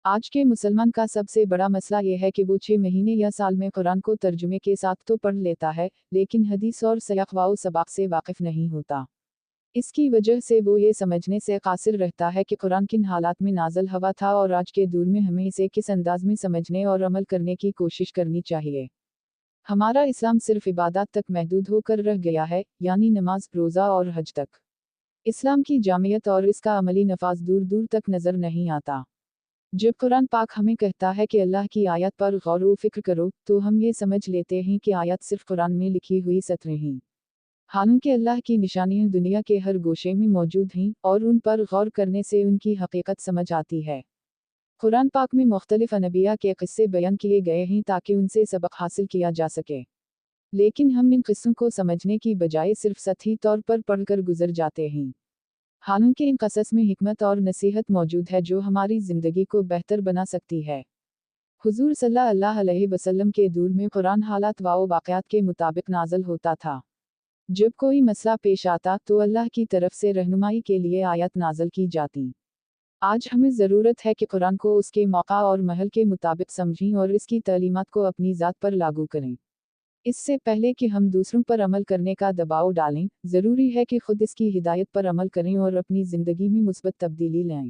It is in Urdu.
آج کے مسلمان کا سب سے بڑا مسئلہ یہ ہے کہ وہ 6 مہینے یا سال میں قرآن کو ترجمے کے ساتھ تو پڑھ لیتا ہے، لیکن حدیث اور سیاق و سباق سے واقف نہیں ہوتا۔ اس کی وجہ سے وہ یہ سمجھنے سے قاصر رہتا ہے کہ قرآن کن حالات میں نازل ہوا تھا اور آج کے دور میں ہمیں اسے کس انداز میں سمجھنے اور عمل کرنے کی کوشش کرنی چاہیے۔ ہمارا اسلام صرف عبادات تک محدود ہو کر رہ گیا ہے، یعنی نماز، روزہ اور حج تک۔ اسلام کی جامعیت اور اس کا عملی نفاذ دور دور تک نظر نہیں آتا۔ جب قرآن پاک ہمیں کہتا ہے کہ اللہ کی آیت پر غور و فکر کرو، تو ہم یہ سمجھ لیتے ہیں کہ آیت صرف قرآن میں لکھی ہوئی سطریں ہیں۔ حالانکہ اللہ کی نشانیاں دنیا کے ہر گوشے میں موجود ہیں، اور ان پر غور کرنے سے ان کی حقیقت سمجھ آتی ہے۔ قرآن پاک میں مختلف انبیاء کے قصے بیان کیے گئے ہیں تاکہ ان سے سبق حاصل کیا جا سکے، لیکن ہم ان قصوں کو سمجھنے کی بجائے صرف سطحی طور پر پڑھ کر گزر جاتے ہیں۔ حالانکہ ان قصص میں حکمت اور نصیحت موجود ہے جو ہماری زندگی کو بہتر بنا سکتی ہے۔ حضور صلی اللہ علیہ وسلم کے دور میں قرآن حالات و واقعات کے مطابق نازل ہوتا تھا۔ جب کوئی مسئلہ پیش آتا تو اللہ کی طرف سے رہنمائی کے لیے آیت نازل کی جاتی۔ آج ہمیں ضرورت ہے کہ قرآن کو اس کے موقع اور محل کے مطابق سمجھیں اور اس کی تعلیمات کو اپنی ذات پر لاگو کریں۔ اس سے پہلے کہ ہم دوسروں پر عمل کرنے کا دباؤ ڈالیں، ضروری ہے کہ خود اس کی ہدایت پر عمل کریں اور اپنی زندگی میں مثبت تبدیلی لائیں۔